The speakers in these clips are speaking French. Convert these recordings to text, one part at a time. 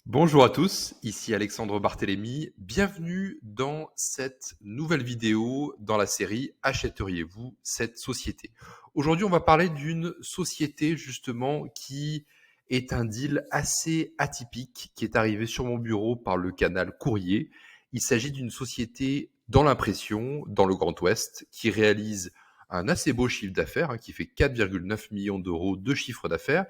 Bonjour à tous, ici Alexandre Barthélémy. Bienvenue dans cette nouvelle vidéo dans la série Achèteriez-vous cette société? Aujourd'hui, on va parler d'une société justement qui est un deal assez atypique qui est arrivé sur mon bureau par le canal courrier. Il s'agit d'une société dans l'impression, dans le Grand Ouest, qui réalise un assez beau chiffre d'affaires, qui fait 4,9 millions d'euros de chiffre d'affaires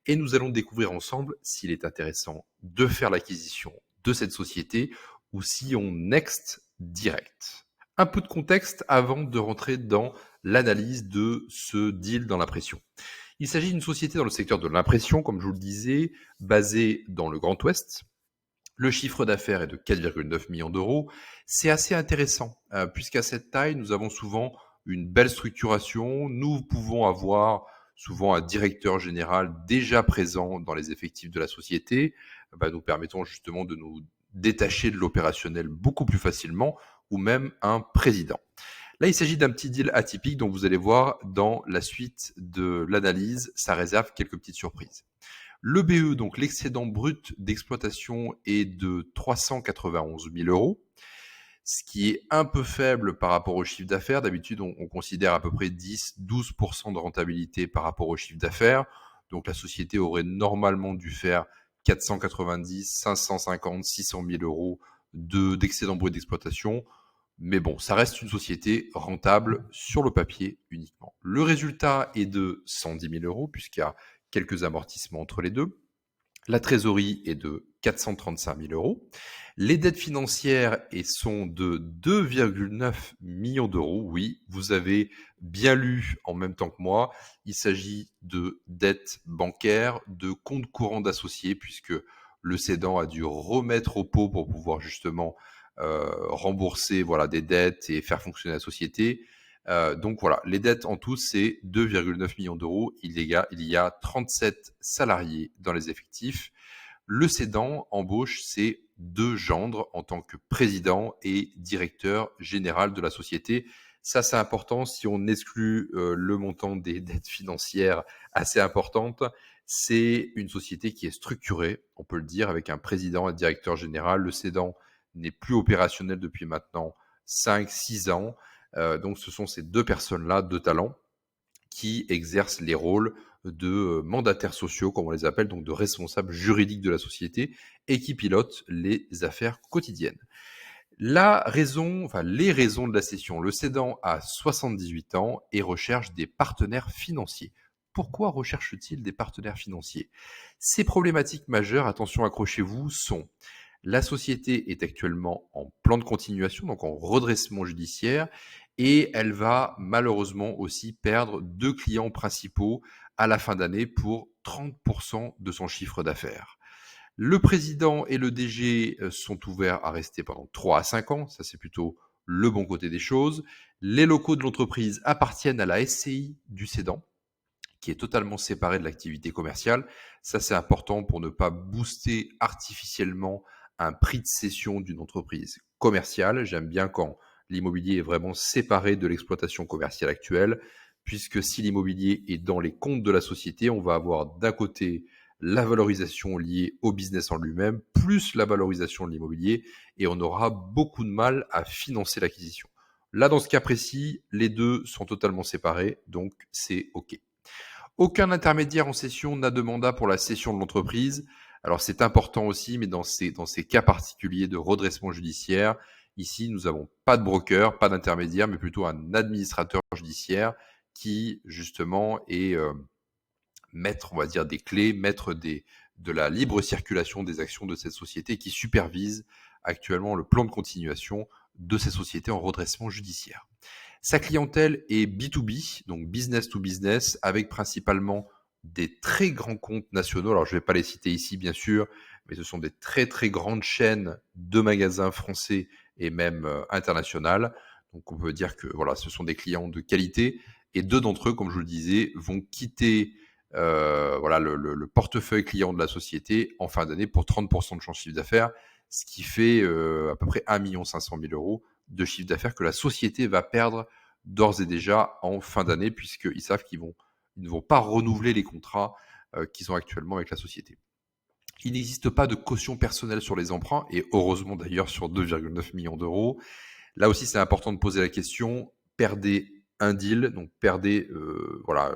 et nous allons découvrir ensemble s'il est intéressant de faire l'acquisition de cette société ou si on next direct. Un peu de contexte avant de rentrer dans l'analyse de ce deal dans l'impression. Il s'agit d'une société dans le secteur de l'impression, comme je vous le disais, basée dans le Grand Ouest. Le chiffre d'affaires est de 4,9 millions d'euros. C'est assez intéressant, puisqu'à cette taille, nous avons souvent une belle structuration. Nous pouvons avoir souvent un directeur général déjà présent dans les effectifs de la société, nous permettant justement de nous détacher de l'opérationnel beaucoup plus facilement, ou même un président. Là, il s'agit d'un petit deal atypique dont vous allez voir dans la suite de l'analyse, ça réserve quelques petites surprises. Le BE, donc l'excédent brut d'exploitation, est de 391 000 euros, ce qui est un peu faible par rapport au chiffre d'affaires. D'habitude, on considère à peu près 10-12% de rentabilité par rapport au chiffre d'affaires. Donc la société aurait normalement dû faire 490, 550, 600 000 euros d'excédent brut d'exploitation. Mais bon, ça reste une société rentable sur le papier uniquement. Le résultat est de 110 000 euros, puisqu'il y a quelques amortissements entre les deux. La trésorerie est de 435 000 euros. Les dettes financières sont de 2,9 millions d'euros. Oui, vous avez bien lu en même temps que moi. Il s'agit de dettes bancaires, de comptes courants d'associés, puisque le cédant a dû remettre au pot pour pouvoir justement rembourser des dettes et faire fonctionner la société. Donc voilà, les dettes en tout, c'est 2,9 millions d'euros. Il y a 37 salariés dans les effectifs. Le cédant embauche ses deux gendres en tant que président et directeur général de la société. Ça, c'est important. Si on exclut le montant des dettes financières assez importantes, c'est une société qui est structurée, on peut le dire, avec un président et un directeur général. Le cédant n'est plus opérationnel depuis maintenant 5-6 ans. Donc ce sont ces deux personnes-là, deux talents, qui exercent les rôles de mandataires sociaux, comme on les appelle, donc de responsables juridiques de la société, et qui pilotent les affaires quotidiennes. Les raisons de la cession. Le cédant a 78 ans et recherche des partenaires financiers. Pourquoi recherche-t-il des partenaires financiers? Ces problématiques majeures, attention, accrochez-vous, sont: la société est actuellement en plan de continuation, donc en redressement judiciaire, et elle va malheureusement aussi perdre deux clients principaux à la fin d'année pour 30% de son chiffre d'affaires. Le président et le DG sont ouverts à rester pendant 3 à 5 ans, ça c'est plutôt le bon côté des choses. Les locaux de l'entreprise appartiennent à la SCI du cédant, qui est totalement séparée de l'activité commerciale. Ça c'est important pour ne pas booster artificiellement un prix de cession d'une entreprise commerciale. J'aime bien quand l'immobilier est vraiment séparé de l'exploitation commerciale actuelle, puisque si l'immobilier est dans les comptes de la société, on va avoir d'un côté la valorisation liée au business en lui-même, plus la valorisation de l'immobilier, et on aura beaucoup de mal à financer l'acquisition. Là, dans ce cas précis, les deux sont totalement séparés, donc c'est OK. Aucun intermédiaire en cession n'a de mandat pour la cession de l'entreprise. Alors c'est important aussi, mais dans ces cas particuliers de redressement judiciaire, ici nous n'avons pas de broker, pas d'intermédiaire, mais plutôt un administrateur judiciaire qui justement est maître, on va dire, des clés, de la libre circulation des actions de cette société, qui supervise actuellement le plan de continuation de ces sociétés en redressement judiciaire. Sa clientèle est B2B, donc business to business, avec principalement des très grands comptes nationaux. Alors, je ne vais pas les citer ici, bien sûr, mais ce sont des très, très grandes chaînes de magasins français et même internationales. Donc, on peut dire que voilà, ce sont des clients de qualité. Et deux d'entre eux, comme je vous le disais, vont quitter le portefeuille client de la société en fin d'année pour 30% de son chiffre d'affaires, ce qui fait à peu près 1 500 000 euros de chiffre d'affaires que la société va perdre d'ores et déjà en fin d'année, puisqu'ils savent ils ne vont pas renouveler les contrats qu'ils ont actuellement avec la société. Il n'existe pas de caution personnelle sur les emprunts, et heureusement d'ailleurs sur 2,9 millions d'euros. Là aussi, c'est important de poser la question, perdez un deal, donc perdez, voilà,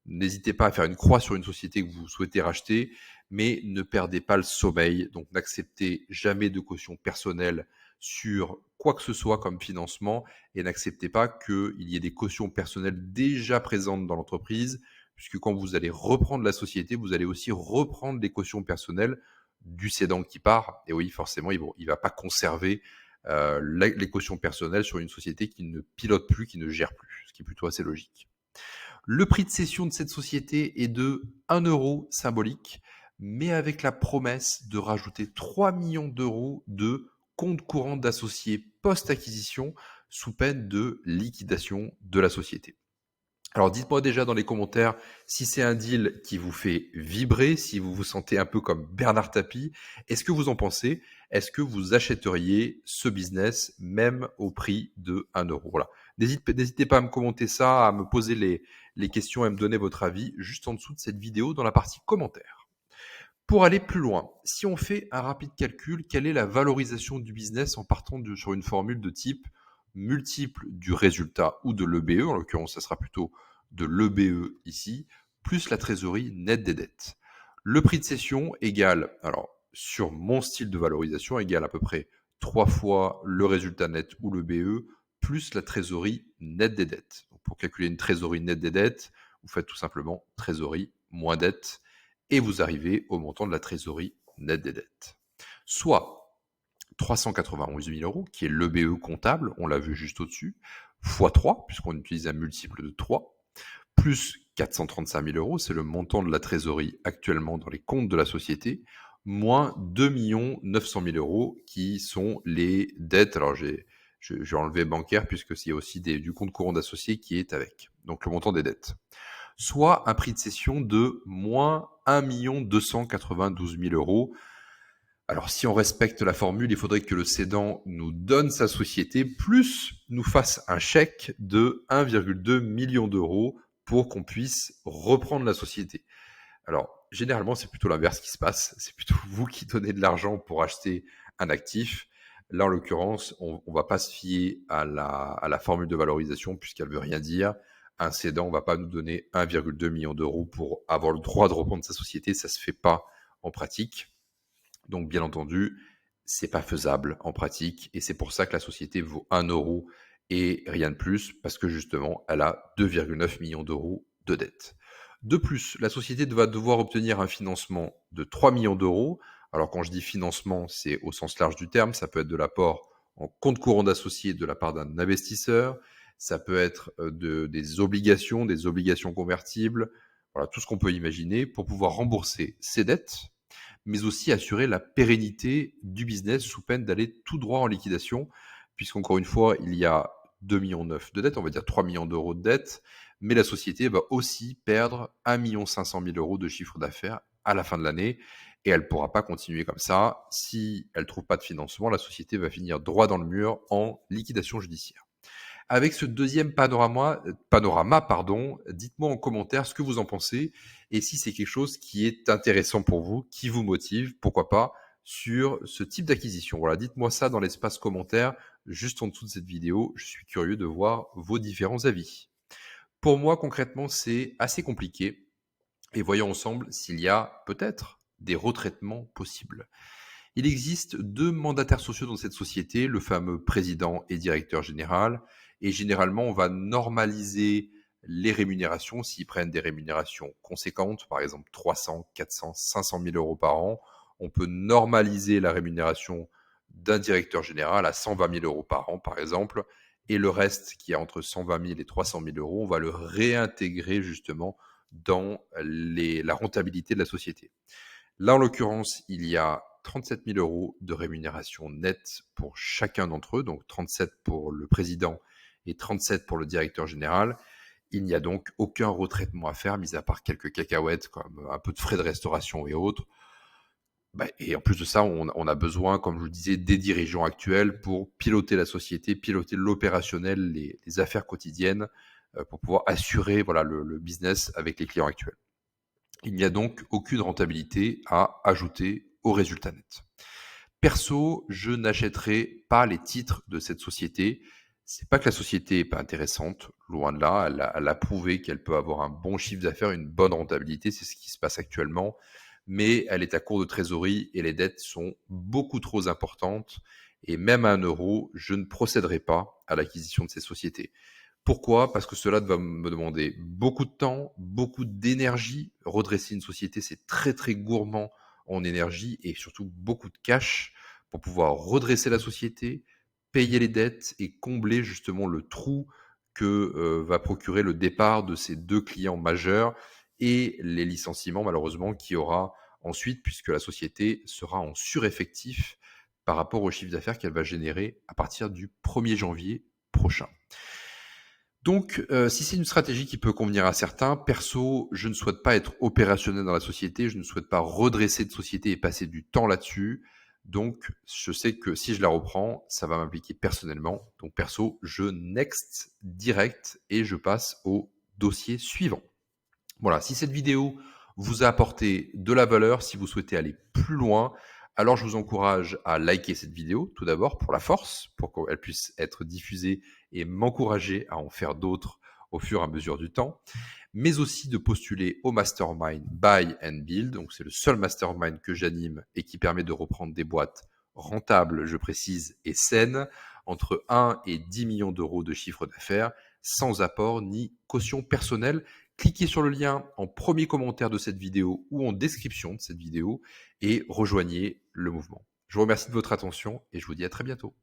n'hésitez pas à faire une croix sur une société que vous souhaitez racheter, mais ne perdez pas le sommeil, donc n'acceptez jamais de caution personnelle sur quoi que ce soit comme financement et n'acceptez pas qu'il y ait des cautions personnelles déjà présentes dans l'entreprise, puisque quand vous allez reprendre la société, vous allez aussi reprendre les cautions personnelles du cédant qui part. Et oui, forcément, il ne va pas conserver les cautions personnelles sur une société qui ne pilote plus, qui ne gère plus, ce qui est plutôt assez logique. Le prix de cession de cette société est de 1 euro symbolique, mais avec la promesse de rajouter 3 millions d'euros de compte courant d'associés post-acquisition sous peine de liquidation de la société. Alors dites-moi déjà dans les commentaires si c'est un deal qui vous fait vibrer, si vous vous sentez un peu comme Bernard Tapie. Est-ce que vous en pensez? Est-ce que vous achèteriez ce business même au prix de 1 euro? Voilà. N'hésitez pas à me commenter ça, à me poser les questions et à me donner votre avis juste en dessous de cette vidéo dans la partie commentaires. Pour aller plus loin, si on fait un rapide calcul, quelle est la valorisation du business en partant sur une formule de type multiple du résultat ou de l'EBE, en l'occurrence, ça sera plutôt de l'EBE ici, plus la trésorerie nette des dettes. Le prix de cession égale, alors sur mon style de valorisation, égale à peu près 3 fois le résultat net ou l'EBE, plus la trésorerie nette des dettes. Donc pour calculer une trésorerie nette des dettes, vous faites tout simplement trésorerie moins dette, et vous arrivez au montant de la trésorerie nette des dettes. Soit 391 000 euros, qui est l'EBE comptable, on l'a vu juste au-dessus, fois 3, puisqu'on utilise un multiple de 3, plus 435 000 euros, c'est le montant de la trésorerie actuellement dans les comptes de la société, moins 2 900 000 euros, qui sont les dettes. Alors j'ai enlevé bancaire, puisque il y a aussi du compte courant d'associé qui est avec, donc le montant des dettes. Soit un prix de cession de moins 1 292 000 euros. Alors, si on respecte la formule, il faudrait que le cédant nous donne sa société, plus nous fasse un chèque de 1,2 million d'euros pour qu'on puisse reprendre la société. Alors, généralement, c'est plutôt l'inverse qui se passe. C'est plutôt vous qui donnez de l'argent pour acheter un actif. Là, en l'occurrence, on ne va pas se fier à la formule de valorisation puisqu'elle ne veut rien dire. Un cédant ne va pas nous donner 1,2 million d'euros pour avoir le droit de reprendre sa société. Ça ne se fait pas en pratique. Donc, bien entendu, c'est pas faisable en pratique. Et c'est pour ça que la société vaut 1 euro et rien de plus, parce que justement, elle a 2,9 millions d'euros de dette. De plus, la société va devoir obtenir un financement de 3 millions d'euros. Alors, quand je dis financement, c'est au sens large du terme. Ça peut être de l'apport en compte courant d'associé de la part d'un investisseur. Ça peut être des obligations convertibles. Voilà, tout ce qu'on peut imaginer pour pouvoir rembourser ses dettes, mais aussi assurer la pérennité du business sous peine d'aller tout droit en liquidation, puisqu'encore une fois, il y a 2,9 millions de dettes, on va dire 3 millions d'euros de dettes, mais la société va aussi perdre 1,5 million d'euros de chiffre d'affaires à la fin de l'année, et elle ne pourra pas continuer comme ça. Si elle ne trouve pas de financement, la société va finir droit dans le mur en liquidation judiciaire. Avec ce deuxième panorama, dites-moi en commentaire ce que vous en pensez et si c'est quelque chose qui est intéressant pour vous, qui vous motive, pourquoi pas, sur ce type d'acquisition. Voilà, dites-moi ça dans l'espace commentaire, juste en dessous de cette vidéo. Je suis curieux de voir vos différents avis. Pour moi, concrètement, c'est assez compliqué et voyons ensemble s'il y a peut-être des retraitements possibles. Il existe 2 mandataires sociaux dans cette société, le fameux président et directeur général. Et généralement, on va normaliser les rémunérations s'ils prennent des rémunérations conséquentes, par exemple 300, 400, 500 000 euros par an. On peut normaliser la rémunération d'un directeur général à 120 000 euros par an, par exemple. Et le reste, qui est entre 120 000 et 300 000 euros, on va le réintégrer justement dans la rentabilité de la société. Là, en l'occurrence, il y a 37 000 euros de rémunération nette pour chacun d'entre eux, donc 37 pour le président et 37 pour le directeur général. Il n'y a donc aucun retraitement à faire, mis à part quelques cacahuètes, comme un peu de frais de restauration et autres. Et en plus de ça, on a besoin, comme je vous le disais, des dirigeants actuels pour piloter la société, piloter l'opérationnel, les affaires quotidiennes, pour pouvoir assurer voilà, le business avec les clients actuels. Il n'y a donc aucune rentabilité à ajouter au résultat net. Perso, je n'achèterai pas les titres de cette société. C'est pas que la société est pas intéressante, loin de là. Elle a prouvé qu'elle peut avoir un bon chiffre d'affaires, une bonne rentabilité, c'est ce qui se passe actuellement. Mais elle est à court de trésorerie et les dettes sont beaucoup trop importantes. Et même à 1 euro, je ne procéderai pas à l'acquisition de ces sociétés. Pourquoi? Parce que cela va me demander beaucoup de temps, beaucoup d'énergie. Redresser une société, c'est très très gourmand en énergie et surtout beaucoup de cash pour pouvoir redresser la société, payer les dettes et combler justement le trou que va procurer le départ de ces 2 clients majeurs et les licenciements malheureusement qu'il y aura ensuite puisque la société sera en sureffectif par rapport au chiffre d'affaires qu'elle va générer à partir du 1er janvier prochain. Donc, si c'est une stratégie qui peut convenir à certains, perso, je ne souhaite pas être opérationnel dans la société, je ne souhaite pas redresser de société et passer du temps là-dessus. Donc, je sais que si je la reprends, ça va m'impliquer personnellement. Donc, perso, je next direct et je passe au dossier suivant. Voilà, si cette vidéo vous a apporté de la valeur, si vous souhaitez aller plus loin, alors je vous encourage à liker cette vidéo, tout d'abord pour la force, pour qu'elle puisse être diffusée et m'encourager à en faire d'autres au fur et à mesure du temps, mais aussi de postuler au Mastermind Buy and Build. Donc c'est le seul mastermind que j'anime et qui permet de reprendre des boîtes rentables, je précise, et saines, entre 1 et 10 millions d'euros de chiffre d'affaires, sans apport ni caution personnelle. Cliquez sur le lien en premier commentaire de cette vidéo ou en description de cette vidéo et rejoignez le mouvement. Je vous remercie de votre attention et je vous dis à très bientôt.